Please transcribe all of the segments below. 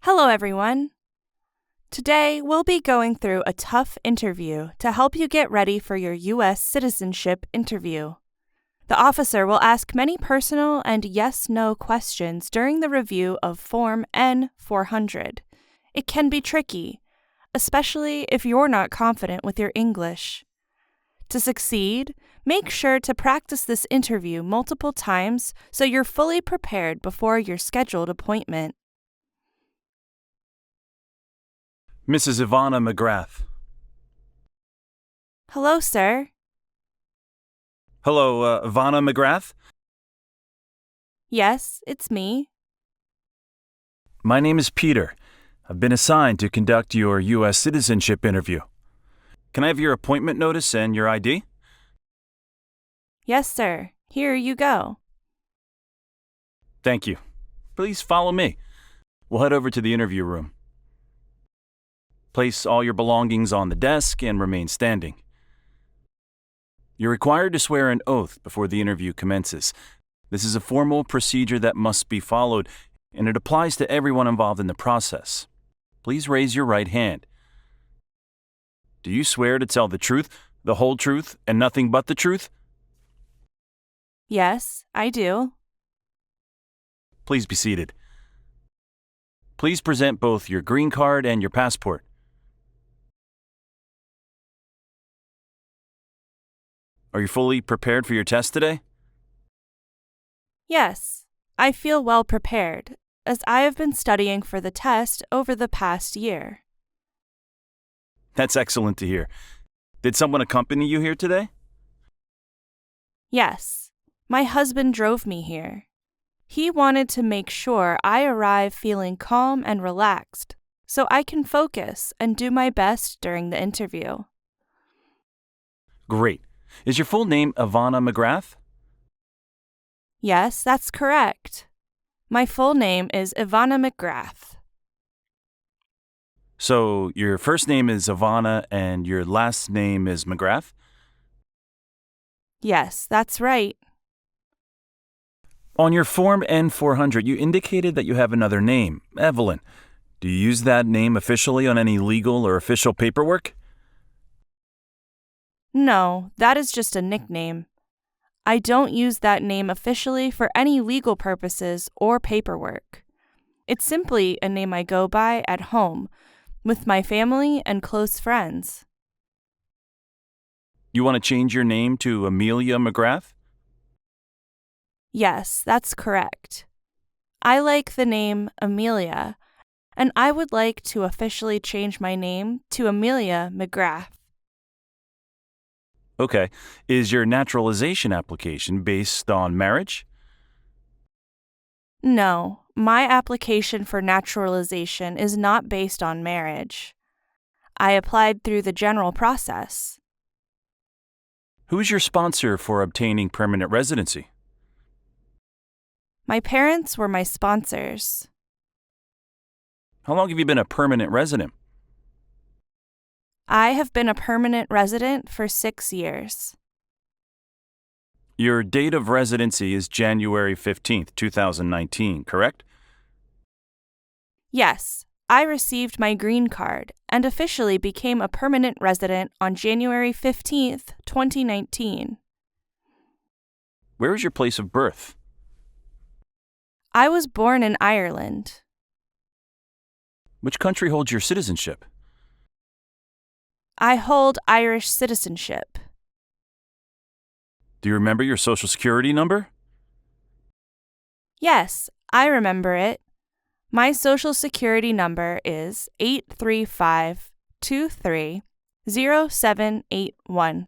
Hello, everyone. Today, we'll be going through a tough interview to help you get ready for your U.S. citizenship interview. The officer will ask many personal and yes-no questions during the review of Form N400. It can be tricky, especially if you're not confident with your English. To succeed, make sure to practice this interview multiple times so you're fully prepared before your scheduled appointment. Mrs. Ivana McGrath. Hello, sir. Hello, Ivana McGrath? Yes, it's me. My name is Peter. I've been assigned to conduct your U.S. citizenship interview. Can I have your appointment notice and your ID? Yes, sir. Here you go. Thank you. Please follow me. We'll head over to the interview room. Place all your belongings on the desk and remain standing. You're required to swear an oath before the interview commences. This is a formal procedure that must be followed, and it applies to everyone involved in the process. Please raise your right hand. Do you swear to tell the truth, the whole truth, and nothing but the truth? Yes, I do. Please be seated. Please present both your green card and your passport. Are you fully prepared for your test today? Yes, I feel well prepared, as I have been studying for the test over the past year. That's excellent to hear. Did someone accompany you here today? Yes, my husband drove me here. He wanted to make sure I arrive feeling calm and relaxed, so I can focus and do my best during the interview. Great. Is your full name Ivana McGrath? Yes, that's correct. My full name is Ivana McGrath. So your first name is Ivana and your last name is McGrath? Yes, that's right. On your Form N400, you indicated that you have another name, Evelyn. Do you use that name officially on any legal or official paperwork? No, that is just a nickname. I don't use that name officially for any legal purposes or paperwork. It's simply a name I go by at home, with my family and close friends. You want to change your name to Amelia McGrath? Yes, that's correct. I like the name Amelia, and I would like to officially change my name to Amelia McGrath. Okay. Is your naturalization application based on marriage? No, my application for naturalization is not based on marriage. I applied through the general process. Who's your sponsor for obtaining permanent residency? My parents were my sponsors. How long have you been a permanent resident? I have been a permanent resident for 6 years. Your date of residency is January 15th, 2019, correct? Yes, I received my green card and officially became a permanent resident on January 15th, 2019. Where is your place of birth? I was born in Ireland. Which country holds your citizenship? I hold Irish citizenship. Do you remember your social security number? Yes, I remember it. My social security number is 835230781.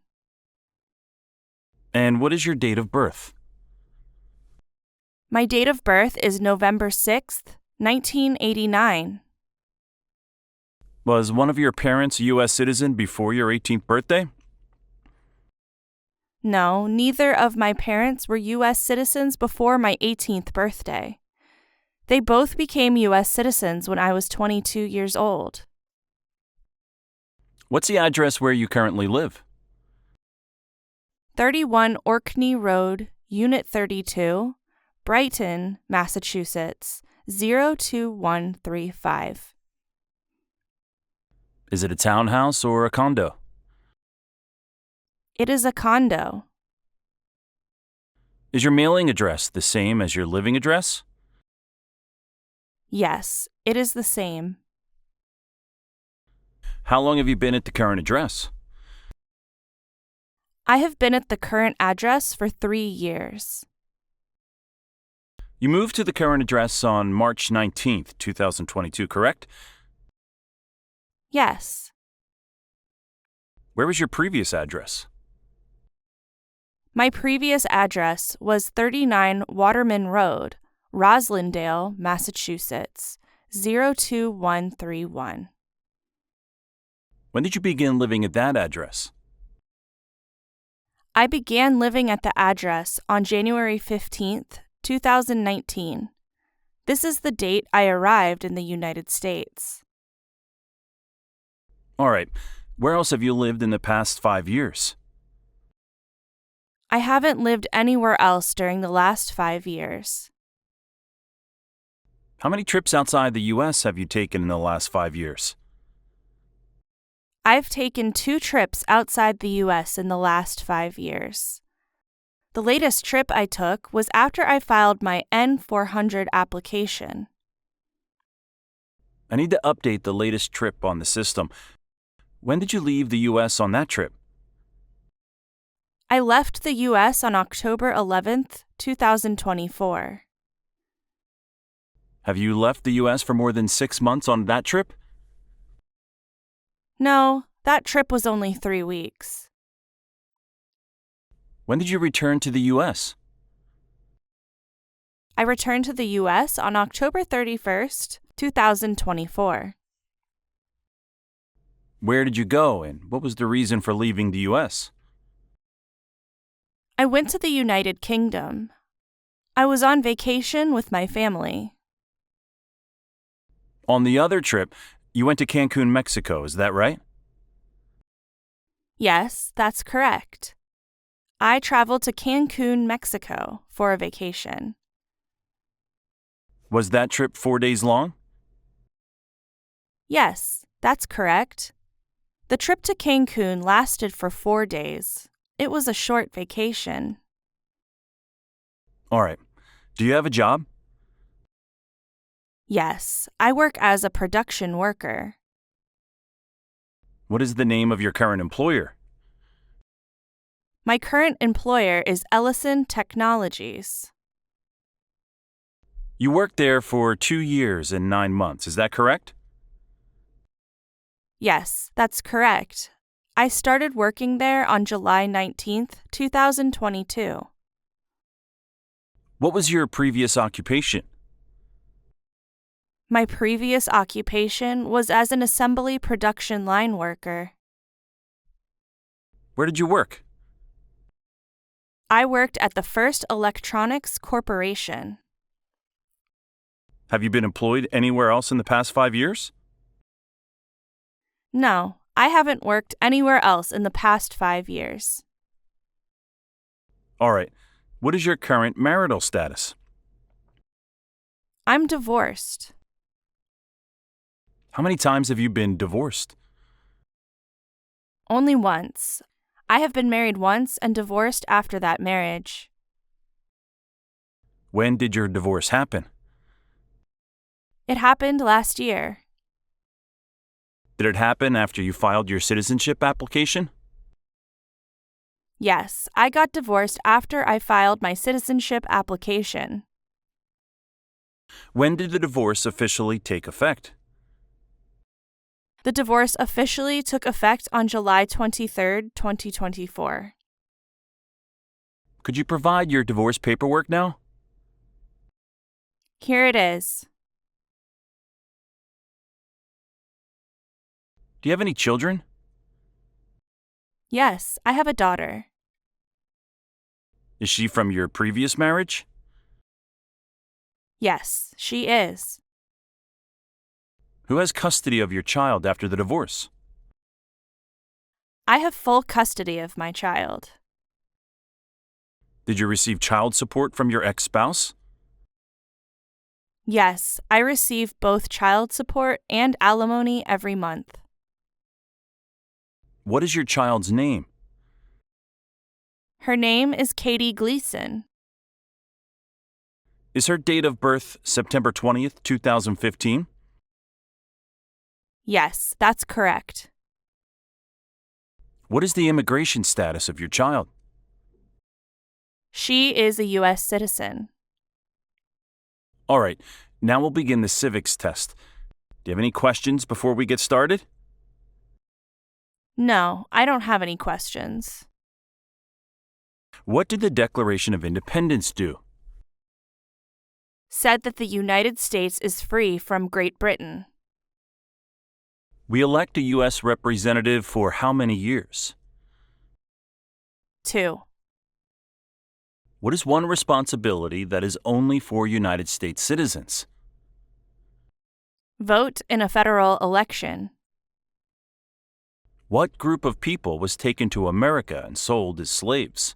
And what is your date of birth? My date of birth is November 6th, 1989. Was one of your parents a U.S. citizen before your 18th birthday? No, neither of my parents were U.S. citizens before my 18th birthday. They both became U.S. citizens when I was 22 years old. What's the address where you currently live? 31 Orkney Road, Unit 32, Brighton, Massachusetts, 02135. Is it a townhouse or a condo? It is a condo. Is your mailing address the same as your living address? Yes, it is the same. How long have you been at the current address? I have been at the current address for 3 years. You moved to the current address on March 19th, 2022, correct? Yes. Where was your previous address? My previous address was 39 Waterman Road, Roslindale, Massachusetts, 02131. When did you begin living at that address? I began living at the address on January 15th, 2019. This is the date I arrived in the United States. All right. Where else have you lived in the past 5 years? I haven't lived anywhere else during the last 5 years. How many trips outside the U.S. have you taken in the last 5 years? I've taken 2 trips outside the U.S. in the last 5 years. The latest trip I took was after I filed my N400 application. I need to update the latest trip on the system. When did you leave the U.S. on that trip? I left the U.S. on October 11th, 2024. Have you left the U.S. for more than 6 months on that trip? No, that trip was only 3 weeks. When did you return to the U.S.? I returned to the U.S. on October 31st, 2024. Where did you go, and what was the reason for leaving the U.S.? I went to the United Kingdom. I was on vacation with my family. On the other trip, you went to Cancun, Mexico, is that right? Yes, that's correct. I traveled to Cancun, Mexico for a vacation. Was that trip 4 days long? Yes, that's correct. The trip to Cancun lasted for 4 days. It was a short vacation. All right. Do you have a job? Yes, I work as a production worker. What is the name of your current employer? My current employer is Ellison Technologies. You worked there for 2 years and 9 months, is that correct? Yes, that's correct. I started working there on July 19th, 2022. What was your previous occupation? My previous occupation was as an assembly production line worker. Where did you work? I worked at the First Electronics Corporation. Have you been employed anywhere else in the past 5 years? No, I haven't worked anywhere else in the past 5 years. All right. What is your current marital status? I'm divorced. How many times have you been divorced? Only once. I have been married once and divorced after that marriage. When did your divorce happen? It happened last year. Did it happen after you filed your citizenship application? Yes, I got divorced after I filed my citizenship application. When did the divorce officially take effect? The divorce officially took effect on July 23rd, 2024. Could you provide your divorce paperwork now? Here it is. Do you have any children? Yes, I have a daughter. Is she from your previous marriage? Yes, she is. Who has custody of your child after the divorce? I have full custody of my child. Did you receive child support from your ex-spouse? Yes, I receive both child support and alimony every month. What is your child's name? Her name is Katie Gleason. Is her date of birth September 20th, 2015? Yes, that's correct. What is the immigration status of your child? She is a U.S. citizen. All right, now we'll begin the civics test. Do you have any questions before we get started? No, I don't have any questions. What did the Declaration of Independence do? Said that the United States is free from Great Britain. We elect a U.S. representative for how many years? 2. What is one responsibility that is only for United States citizens? Vote in a federal election. What group of people was taken to America and sold as slaves?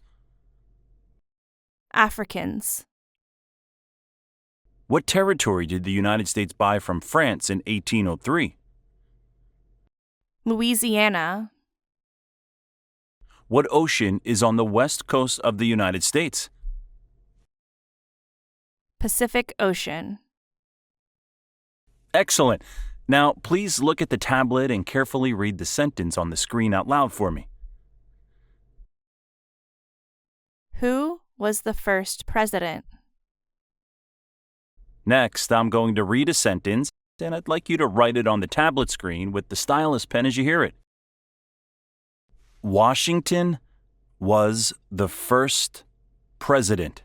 Africans. What territory did the United States buy from France in 1803? Louisiana. What ocean is on the west coast of the United States? Pacific Ocean. Excellent. Now, please look at the tablet and carefully read the sentence on the screen out loud for me. Who was the first president? Next, I'm going to read a sentence, and I'd like you to write it on the tablet screen with the stylus pen as you hear it. Washington was the first president.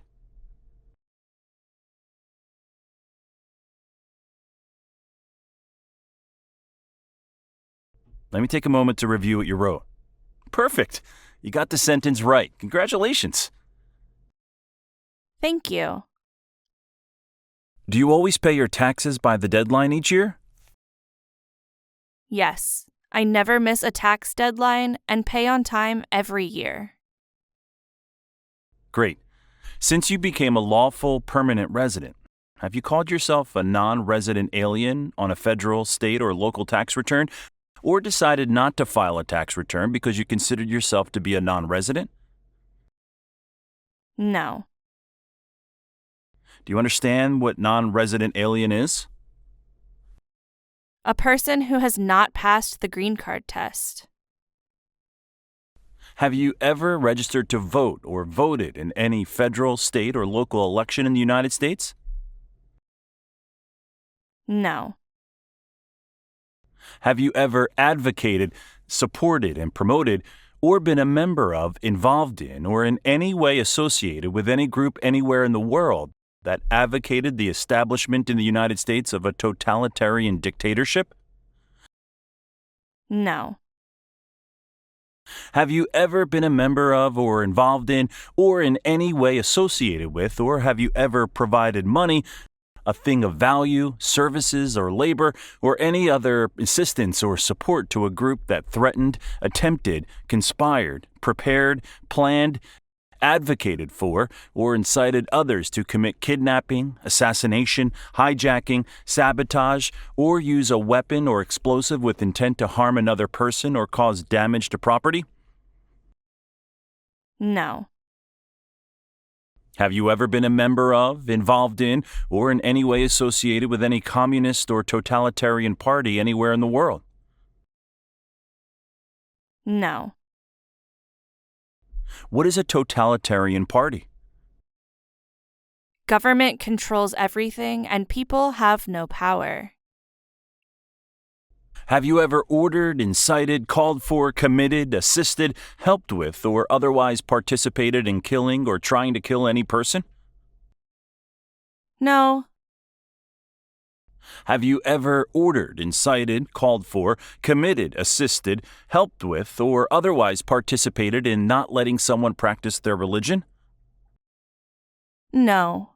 Let me take a moment to review what you wrote. Perfect. You got the sentence right. Congratulations. Thank you. Do you always pay your taxes by the deadline each year? Yes, I never miss a tax deadline and pay on time every year. Great. Since you became a lawful permanent resident, have you called yourself a non-resident alien on a federal, state, or local tax return, or decided not to file a tax return because you considered yourself to be a non-resident? No. Do you understand what non-resident alien is? A person who has not passed the green card test. Have you ever registered to vote or voted in any federal, state, or local election in the United States? No. Have you ever advocated, supported, and promoted, or been a member of, involved in, or in any way associated with any group anywhere in the world that advocated the establishment in the United States of a totalitarian dictatorship? No. Have you ever been a member of, or involved in, or in any way associated with, or have you ever provided money, a thing of value, services, or labor, or any other assistance or support to a group that threatened, attempted, conspired, prepared, planned, advocated for, or incited others to commit kidnapping, assassination, hijacking, sabotage, or use a weapon or explosive with intent to harm another person or cause damage to property? No. Have you ever been a member of, involved in, or in any way associated with any communist or totalitarian party anywhere in the world? No. What is a totalitarian party? Government controls everything and people have no power. Have you ever ordered, incited, called for, committed, assisted, helped with, or otherwise participated in killing or trying to kill any person? No. Have you ever ordered, incited, called for, committed, assisted, helped with, or otherwise participated in not letting someone practice their religion? No.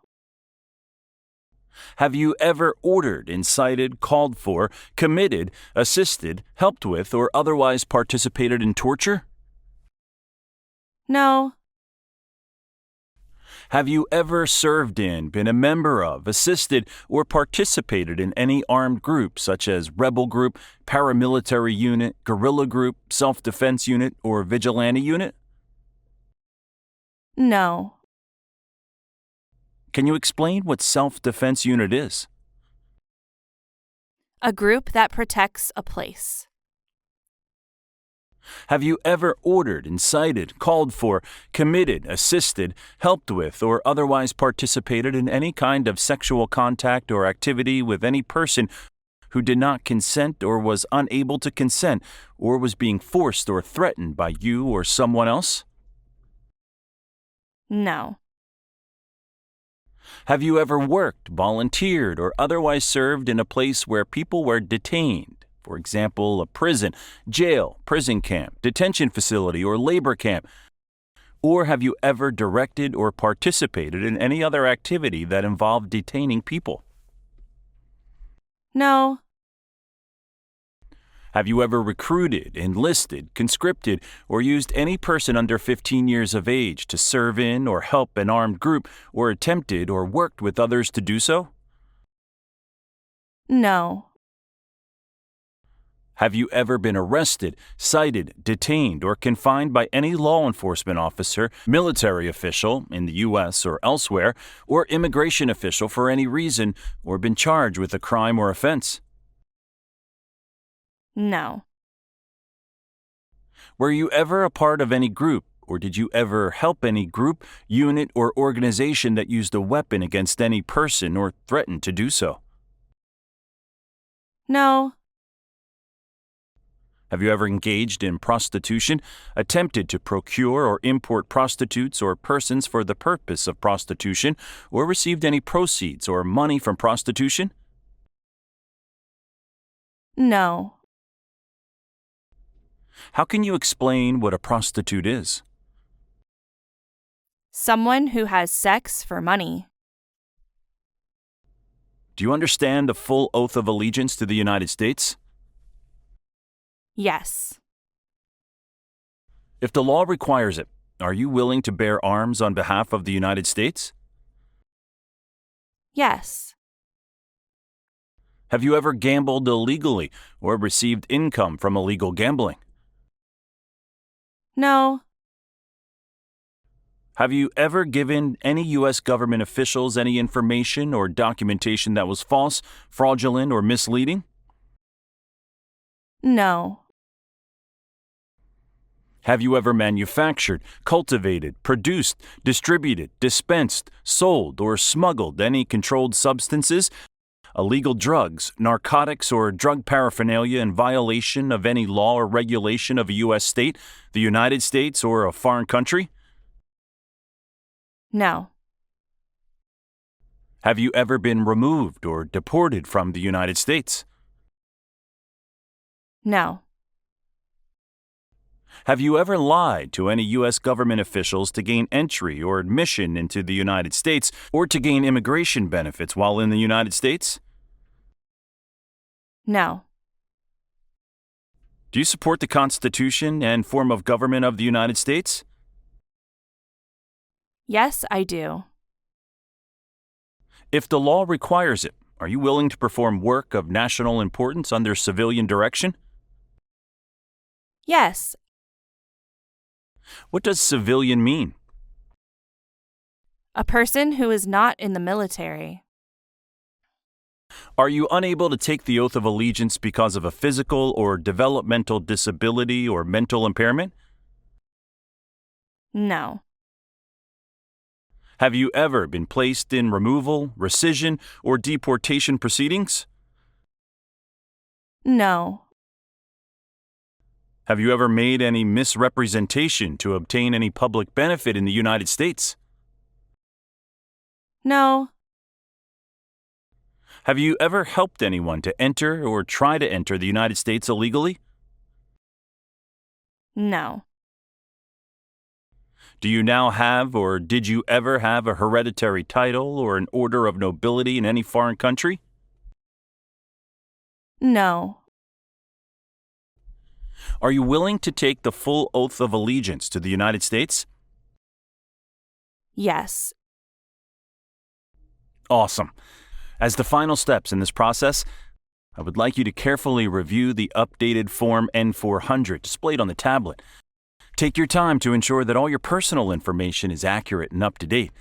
Have you ever ordered, incited, called for, committed, assisted, helped with, or otherwise participated in torture? No. Have you ever served in, been a member of, assisted, or participated in any armed group such as rebel group, paramilitary unit, guerrilla group, self-defense unit, or vigilante unit? No. Can you explain what self-defense unit is? A group that protects a place. Have you ever ordered, incited, called for, committed, assisted, helped with, or otherwise participated in any kind of sexual contact or activity with any person who did not consent or was unable to consent or was being forced or threatened by you or someone else? No. Have you ever worked, volunteered, or otherwise served in a place where people were detained? For example, a prison, jail, prison camp, detention facility, or labor camp. Or have you ever directed or participated in any other activity that involved detaining people? No. Have you ever recruited, enlisted, conscripted, or used any person under 15 years of age to serve in or help an armed group, or attempted or worked with others to do so? No. Have you ever been arrested, cited, detained, or confined by any law enforcement officer, military official in the U.S. or elsewhere, or immigration official for any reason, or been charged with a crime or offense? No. Were you ever a part of any group, or did you ever help any group, unit, or organization that used a weapon against any person or threatened to do so? No. Have you ever engaged in prostitution, attempted to procure or import prostitutes or persons for the purpose of prostitution, or received any proceeds or money from prostitution? No. How can you explain what a prostitute is? Someone who has sex for money. Do you understand the full oath of allegiance to the United States? Yes. If the law requires it, are you willing to bear arms on behalf of the United States? Yes. Have you ever gambled illegally or received income from illegal gambling? No. Have you ever given any U.S. government officials any information or documentation that was false, fraudulent, or misleading? No. Have you ever manufactured, cultivated, produced, distributed, dispensed, sold, or smuggled any controlled substances, illegal drugs, narcotics, or drug paraphernalia in violation of any law or regulation of a U.S. state, the United States, or a foreign country? No. Have you ever been removed or deported from the United States? No. Have you ever lied to any U.S. government officials to gain entry or admission into the United States or to gain immigration benefits while in the United States? No. Do you support the Constitution and form of government of the United States? Yes, I do. If the law requires it, are you willing to perform work of national importance under civilian direction? Yes. What does civilian mean? A person who is not in the military. Are you unable to take the oath of allegiance because of a physical or developmental disability or mental impairment? No. Have you ever been placed in removal, rescission, or deportation proceedings? No. Have you ever made any misrepresentation to obtain any public benefit in the United States? No. Have you ever helped anyone to enter or try to enter the United States illegally? No. Do you now have or did you ever have a hereditary title or an order of nobility in any foreign country? No. Are you willing to take the full oath of allegiance to the United States? Yes. Awesome. As the final steps in this process, I would like you to carefully review the updated Form N400 displayed on the tablet. Take your time to ensure that all your personal information is accurate and up to date.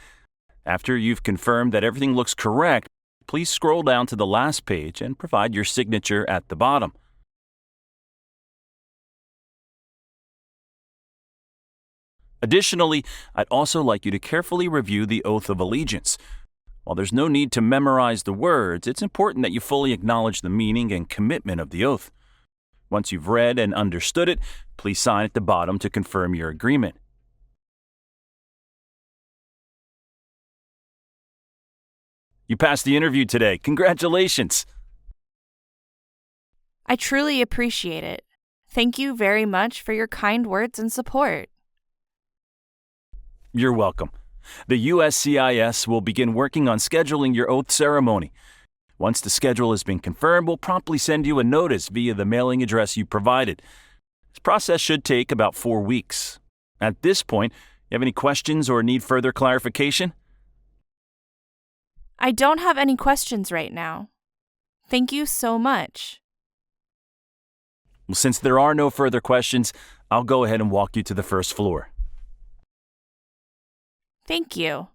After you've confirmed that everything looks correct, please scroll down to the last page and provide your signature at the bottom. Additionally, I'd also like you to carefully review the Oath of Allegiance. While there's no need to memorize the words, it's important that you fully acknowledge the meaning and commitment of the oath. Once you've read and understood it, please sign at the bottom to confirm your agreement. You passed the interview today. Congratulations! I truly appreciate it. Thank you very much for your kind words and support. You're welcome. The USCIS will begin working on scheduling your oath ceremony. Once the schedule has been confirmed, we'll promptly send you a notice via the mailing address you provided. This process should take about 4 weeks. At this point, you have any questions or need further clarification? I don't have any questions right now. Thank you so much. Well, since there are no further questions, I'll go ahead and walk you to the first floor. Thank you.